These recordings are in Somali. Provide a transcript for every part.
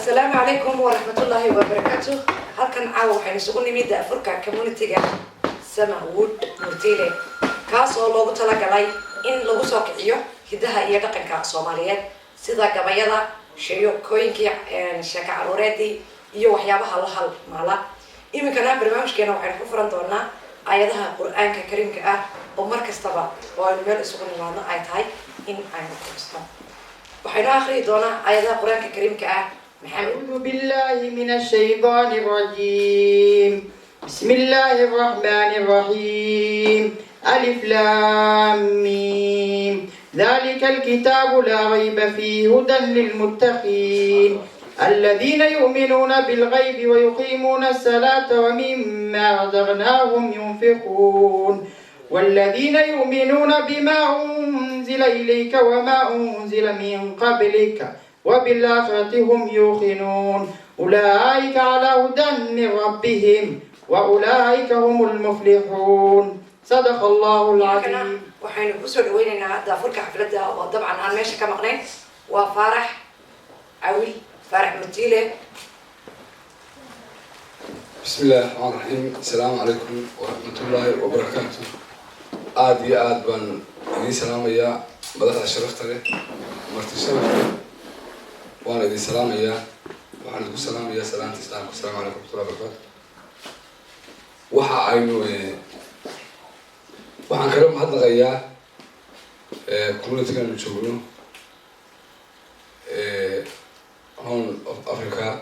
السلام عليكم ورحمة الله وبركاته. هلكن عاو حين سقوني ميدا أفريقيا كمونيتيجا سما وود مرتيلة كاسو لوجو تلاقي إن لوجو ساقيو هداها يدقن كصوماليات سيدا قبيلة شيء كوين كي شكا عروراتي يو حيابها الله مالا إيمن كنا برنامج كنا وحين كفران دونا آياتها القرآن كريم كأه ومركز طبعا والمال سقوني معنا آياتها إن آيات كريستون وحين آخر دونا آياتها القرآن الكريم كأه أعوذ بالله من الشيطان الرجيم. بسم الله الرحمن الرحيم. ألف لام ميم. ذلك الكتاب لا ريب فيه هدى للمتقين الذين يؤمنون بالغيب ويقيمون الصلاة ومما رزقناهم ينفقون والذين يؤمنون بما أنزل إليك وما أنزل من قبلك وبالآخرة هم يوقنون أولئك على هدى من ربهم وأولئك هم المفلحون. صدق الله العظيم. وحين بوسو ويننا دافورك حفلتها وطبعا أنا ماشي كمقنين وفرح عوي فرح مرتيلة. بسم الله الرحمن الرحيم. السلام عليكم ورحمة الله وبركاته. آد بان إني سلام يا بدأت الشرف ترى مرتي شرف وأنا إذا سلام يا وأنا أقول سلام يا سلام تسلم السلام عليكم ورحمة الله وبركاته. وحا عينو وحن كلام هذا غيا كوميونتي كانوا يشوفونه هون أفريقيا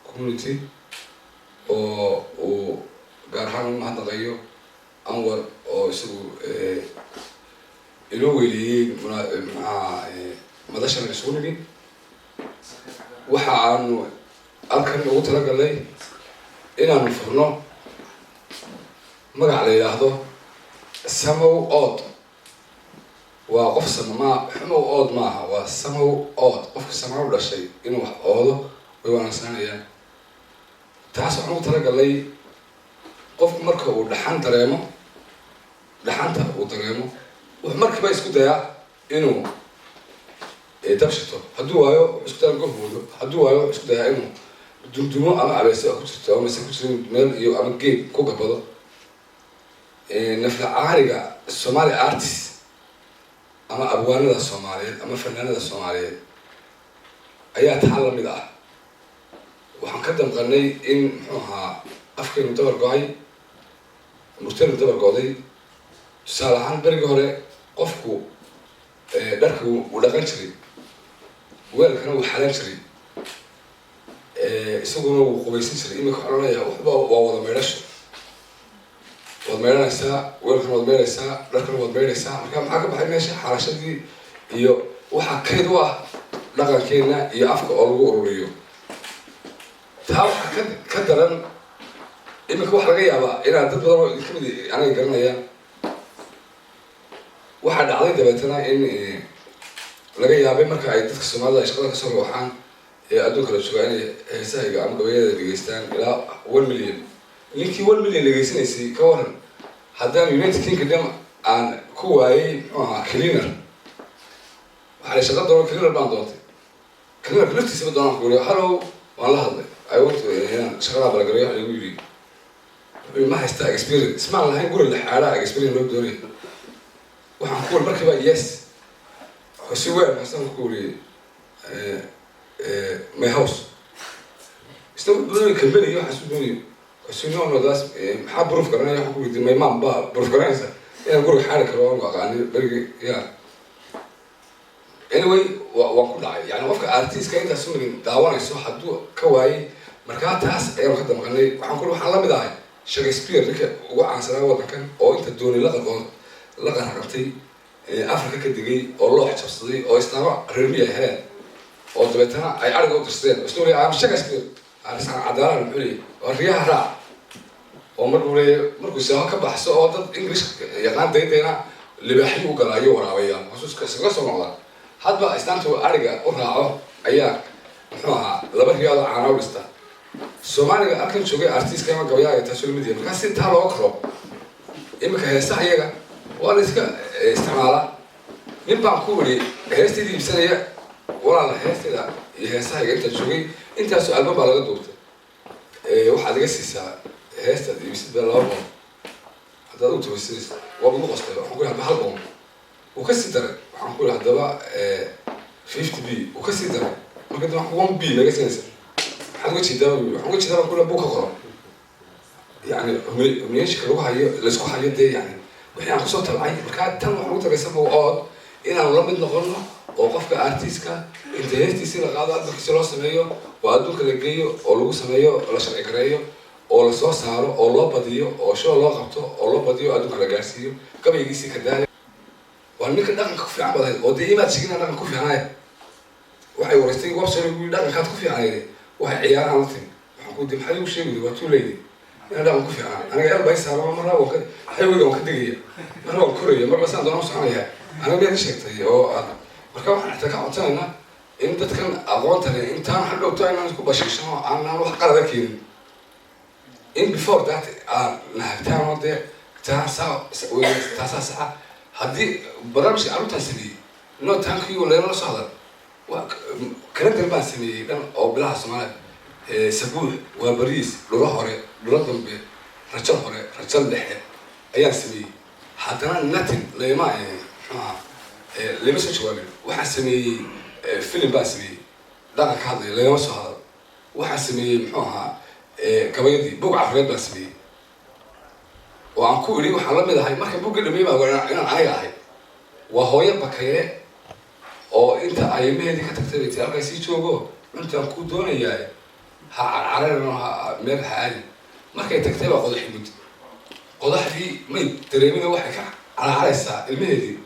كوميونتي و قارحان هذا غيو أنور أو يسوي إلوي مع مدرسة السعودية waxa aanu halkan ugu talagalay inaanu furno magac la yiraahdo Samow Odd waa qof Samow Odd maaha waa Samow Odd qofka Samow dhashay inuu wax oodo way wanaagsanayaan taas waxaan ugu talagalay qofku marka uu dhaxanta uu dareemo wax markiiba isku dayaa inuu dabshito hadduu waayo isku dayaan gooboodo hadduu waayo isku dayaa inuu dumdumo ama abeese ku jirto ama se ku jirin meel iyo ama geed ku gabado nafla caariga Somali artist ama abwaanada Soomaaliyeed ama fanaanada Soomaaliyeed ayaa taxal la mid ah waxaan ka damqanay in muxuu ahaa afkeenu dabar go'ay murtadu dabar go'day tusaale ahaan berigii hore qofku dharka uu dhaqan jiray weelkana uu xalan jiray isaguna uu qubaysan jiray imika waxaa looleeyahay waxba waa wada meedhasho waad meedhanaysaa weelkana waad meedhaysaa dharkana waad meedhaysaa marka maxaa ka baxay meesha xaalashadii iyo waxaa kayd u ah dhaqankeena iyo afka oo lagu ururiyo taa waxaa ka daran imika waxa laga yaabaa inaad dad badan oo idinka mid anaga garanayaan waxaa dhacday dabeetana in laga yaabay marka ay dadka Soomaalida ay shaqada ka soo waxaan adduunka la joogaa inay heesahayga ama gabayada dhageystaan ilaa 1 milyan ninkii 1 milyan dhageysanaysay ka waran haddaan United Kingdom aan ku waayay cleaner waxaa la shaqada doona cleaner baan doontay cleaner laftiisa doonaan ku yiri hello waan la hadlay I want to shaqada balagareeyo waxa lagu yiri ma haysta experience ismaan lahayn guri la xaalaa experience loo doonay waxaan ku wal markiiba yes si weyn xasan ku wari my house isna buu kambeeyay waxa soo doonay kasino nodaas maxaa proof garanaya waxa ku widi my mom ba proof garanaysa inaan guriga xaali karo oo aqaani berigi ya anyway waa ku dhacay yani qofka artist-ka inta soo daawanayso hadduu ka waayay markaa taas ayaan ka damqanay waxaan la mid ahay Shakespeare ninka ugu caansanaa wadankan oo inta doonay la qarqartay Afrika ka digay oo loo xabsaday oo islaama reermiya heleen oo dabeetana ay ariga u dirsadeen story aan Shakespeare aan cadaalad xuli oo riyaha raac oo markuu soo ka baxso oo dad English yaqaan daydeena libaaxi u galaayo waraabayaan xusuuska isaga soo noqda hadba istaantu ariga u raaco ayaa muxuu ahaa laba riyaal aan u dhista Soomaaliga halkan joogay artist kama gabayaaga taasoo midii marka si taa loo karo imika heesaha iyaga waa la iska isticmaala nin baan ku wari heestii iibsanaya walaal heestada iyo heesaha inta joogay intaas album baa laga duubtay waxaad iga siisaa heestaad iibsid baa 2 boqol haddaad u tawasilaysa waa ugu qostay waxaan ku leeyahay hal boqol uu ka sii daray waxaan ku leeyahay haddaba 50b uu ka sii daray marka dib waxaan 1b laga siinaysa waxaad uga jeedaa waxaan uga jeedaa ku leeyahay buuka qoro يعني ميش كلو هاي لسه حاجة دي يعني وإحنا عم نصوت العين مركات تم وحروت الرسم وقعد إن أنا لما نقولنا وقف كأرتيسكا انتهيت يصير قاعد عندك سلوك سمايو وعندك اللي أو لو سمايو ولا شرع كرايو أو لصوص سهرو أو لا بديو أو شو الله قبته أو لا بديو عندك على جالسيو كم يجي سي كذا وأنا كنا نكوفي عمله ودي ما تشينا أنا نكوفي هاي وحي ورثتي وابصر يقول لا نكاد كوفي هاي وحي عيال عملتي وحكون دي محلي وشيء وتو ليدي أنا لا أكوفي أنا قاعد بيسها مرة وكذا حيوي وكذا مرة وكوريا مرة بس أنا نص عليها أنا بيدي شيء أو أنا مركب حتى كعطانا أنت تكن أغوانتني أنت أنا حلو بتاعي أنا تكون بشيش أنا أروح قرر ذكين in before that نهبتها مودة تاسع ساعة هذه برامج عروض سني نو تانكي ولا لا صادر وكلام دربان سني أو بلا سمعنا سبوع وباريس لروح هراء لرضم برجال هراء رجال لحية أيام سني حتى نتن لما لما سوى وحسني فيلم باسمي ده كهذا لما سوى وحسني محوها كبيدي بوق عفريت باسمي وعن كوري وحلم ده هاي ما كان بوق اللي ما أنا عايا هاي وهو يبكيه أو أنت أيامه دي كتكتبي تلاقي سيجوجو أنت أكون دون إياه عرنا مير حالي ما كان تكتب قضاء حمود قضاء في ما تريمين واحد على الساعة المهدي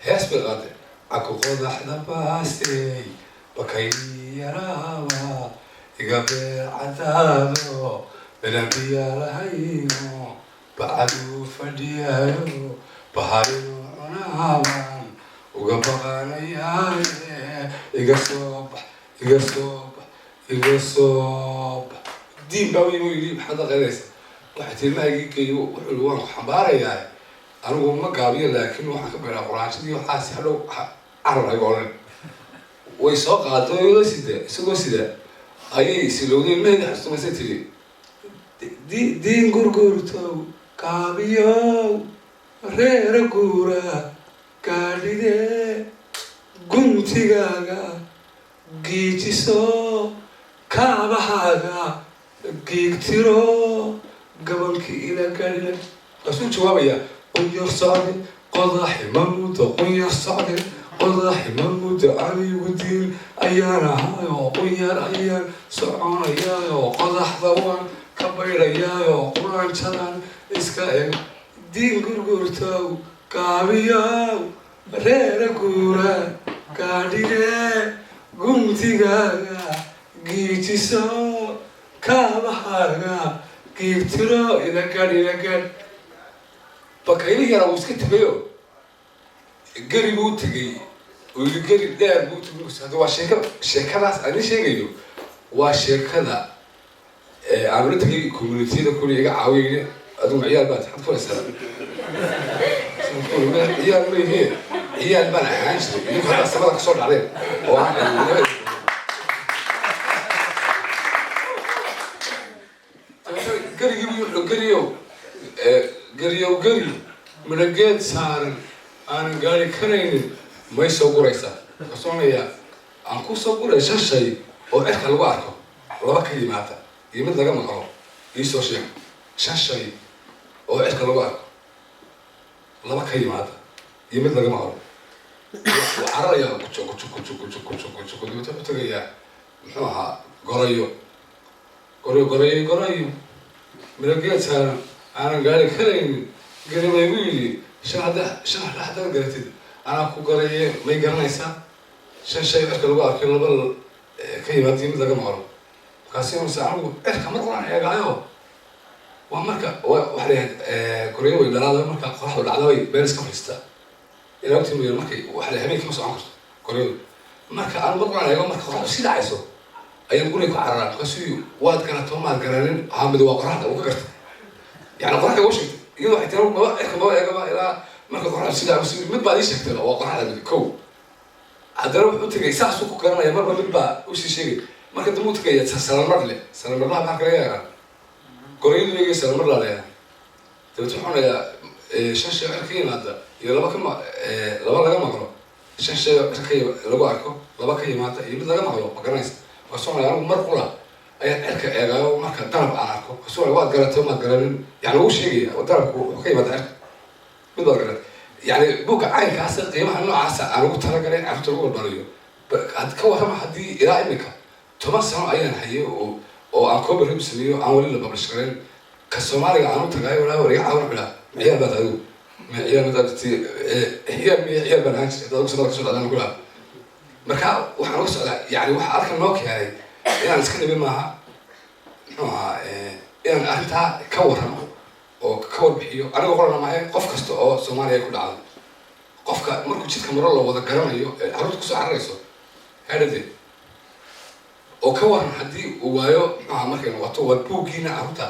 هيس بالغدر أكو قضاء حدا باسي بكي يراوا يقبل عذابه بنبيا لهينو بعدو فديايو بحارو عناوان وقبغانا ياي يقصوب دين باوي ويجيب حدا غلس واحد ما يجي وحلوان حبارة يعني أنا هو ما قابل لكن واحد كبر أقراش دي وحاسس حلو عرض يقولون ويساق هذا يلو سيدا أي سلوني المهدي حسوا مسيتري دين غرغرتو كابيو رير غورا كاليدي غنتيغاغا جيتيسو كابهاغا جيكتيرو قبلك إلى كلمة أسوء جوابيا قير صعد قضاح مموت قير صعد قضاح مموت علي ودين أيانا هايو قير أيان سعون أيايو قضاح ضوان كبير أيايو قرآن شلان إسكايا دين قرقرتو كابياو رير قورا كاديري قمتيغاغا جيتيسو كابهاغا جيكتيرو إلى كان بكايني يا رؤوس كتبيو قري بوتجي ويقري دار بوتجي هذا شركة ناس أنا شيء وشركة عملت تجي كوميونيتي ده كله يجي عاوي أدوم عيال بات حط كل سنة عيال ما هي عيال بنا عايش يخلص سبعة كسر عليه قري من الجيد صار أنا قاري كريني ما يسوق رئيسا خصوصا يا أنكو سوق رئيسا شيء أو إحنا الواركو ولا كلمات يمد لقى مقام يسوى شيء شيء أو إحنا الواركو ولا كلمات يمد لقى مقام وعرى يا كتشو تبتغي محوها قريو من الجيد صار أنا قاري كريني قال ما يقولي شهر لحد قريت أنا أكو قرية ما يقرنيسا شيء أكل الوقت كل بال كلمات يمد لقى مقام كاسيون ساعة إيه كم مرة يا جايو ومركا وحده كوريا ولا لا مركا قرح ولا عدوي بيرس كفرستا إلى وقت من المركي وحده همين كم ساعة كوريا مركا أنا مرة يا مركا قرح سيد عيسو أيام يقول لك عرّا كاسيو واد كانت هم الجرانين حامد وقرحة وكرت يعني قرحة وشيء يلو حتى ما إيه كم يا جماعة إلى مركا قرح سيد عيسو مد بعديش تكتله وقرحة من كو هذا لو قلت لك ساعة سوق كرنا يا مرة مد بعد وش الشيء marka dambu tagaya salaamad leh salaamadaha maxaa kala yaraa qoraydu leeyahay salaamad la leeyahay dabta waxaan shan shay ka yimaada iyo laba laga maqlo shan shay ka lagu arko laba ka yimaada iyo mid laga maqlo ma garanaysa waa soo anigu mar qura ayaa cirka eegaayo marka dalab aan arko soo waad garatay ma garanin yani uu sheegaya dalabku wuxuu ka yimaada cirka mid baa garan yani buuga caynkaas qiimaha noocaas aan ugu talagalay carruurta lagu barbariyo ka warrama haddii ilaa imika 10 sano ayaan hayay oo aan koob rib sameeyo aan wali la publish gareyn ka Soomaaliga aan u tagay walaa wariga caawin bila ciyaar baad adigu ciyaar baad ciyaar baan hanjay dadku sabab ka soo dhadaan kula marka waxaan uga socdaa yani waxa arkan noo keenay inaan iska nabin maaha inaan arrintaa ka warramo oo ka warbixiyo aniga qorana maahay qof kasta oo Soomaaliya ku dhacdo qofka markuu jidka maro la wada garanayo carruurta ku soo cararayso hadade oo ka waran haddii uu waayo markay noqoto waa buuggiina carruurta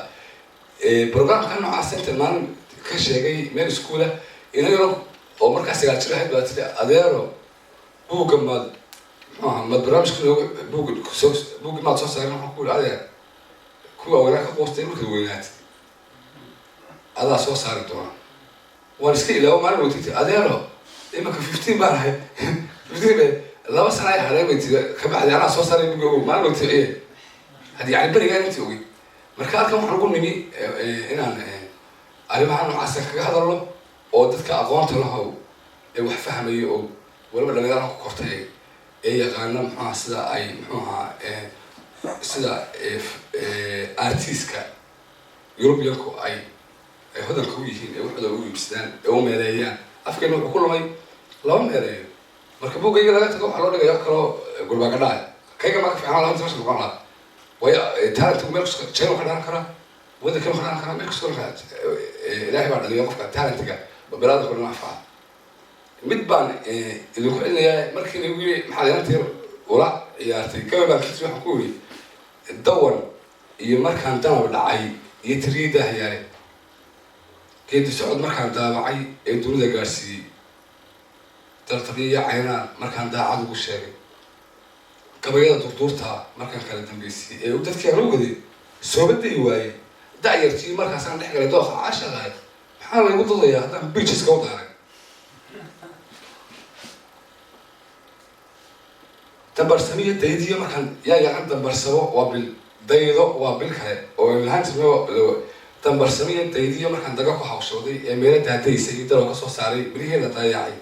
programka noocaas inta maalin ka sheegay meel iskuula inagana oo markaa 9 jir ahayd baa tiri adeero buugga ma barnaamijka buugga maad soo saarin waxaan ku yidhi adeer kuwa wanaag ka qoostay markay weynaatay adaa soo saari doona waan iska ilaawo maalin weytay adeero imaka 15 baan ahay 15 laba sano ay hadhay bay tiri ka bacdi anaa soo saaray buugga maalin weytay haddii yani berigaan intii ogey marka halkan waxaan ugu nimi inaan arrimaha noocaas kaga hadalno oo dadka aqoonta lahow ee wax fahmayo oo waliba dhalinyarada ku kortay ee yaqaana maxaa sida ay sida artiska Europeanku ay hodanka u yihiin ee waxooda u iibsadaan ee u meeleeyaan afkeena wuxuu ku lumay laba meeleeyo marka buugayga laga tago waxaa loo dhigayaa kaloo gurbaga dhaay kayga marka fiican lahaanta meesha noqon lahaa way talent meel channel ka dharan kara wada ka dharan kara meel kasoo raad ilaahay baa dhaliyo qofka talentiga oo balaad ku nafaa mid baan idinku celinayaa markii lagu yiri maxaa leeyahay wala ciyaartay kaba baan kiis waxaan ku yiri dawan iyo markaan danab dhacay iyo tiriida hayay geedi socod markaan daabacay ee dunida gaarsiiyay tartabiya caynaan markaan daacad ugu sheegay gabayada durduurta markaan kala dambeysay ee uu dadkii aan u waday soo baday waayay da'yartii markaasaan dhex galay dooqa caashadahay maxaa lagu dadayaa haddaan beaches ka wadaaray dambarsamiyo daydiyo markaan yaa yaqaan dambarsabo waa bil daydo waa bil kale oo lahaantii dambarsamiyo daydiyo markaan daga ku hawshooday ee meelo daadaysay iyo daloo ka soo saaray beriheeda daayacay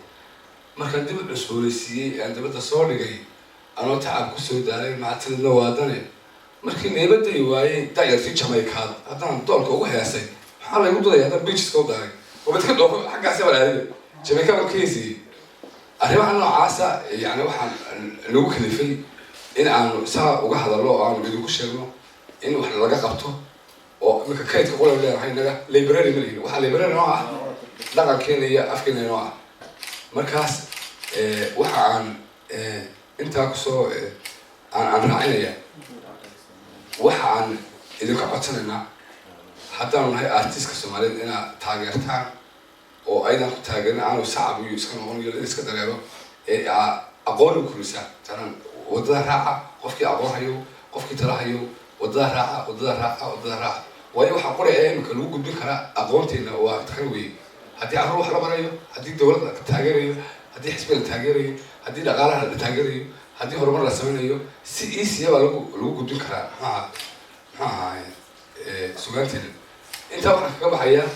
markaan dib u cusboonaysiiyey aan dibadda soo dhigay anoo tacab kusoo daalay macatilidna waadane markii neebaday waayey da'yartii jamaykaad haddaan doolka ugu heesay maxaa laygu dudaya haddaan beacheska u daaray oo midka dhoofo xaggaasi baan aadiba jamaykaad baan ka heesayey arrimaha noocaasa yani waxaan nagu kalifay in aanu saa uga hadalno oo aanu idinku sheegno in wax laga qabto oo iminka kaydka qolab leedahay naga library ma lihin waxaa library noo ah dhaqankeena iyo afkeena noo ah markaas waxa aan intaa kusoo aan raacinaya waxa aan idinka codsanaynaa haddaanu nahay artiska Soomaaliyeed inaad taageertaan oo aydan ku taageerin aanu sacab iyo iska noqon iyo iska dareero ee aqoon u kurisaa taran wadada raaca qofkii aqoon hayo qofkii tala hayo wadada raaca waayo waxa qore ee imika lagu gudbin karaa aqoonteena waa tan weey haddii carruur wax la barayo haddii dawladda la taageerayo haddii xisbi la taageerayo haddii dhaqaalaha la taageerayo haddii horumar la sameynayo si easy baa lagu gudbin karaa maxaa sugaanteena intaa waxaan kaga baxayaa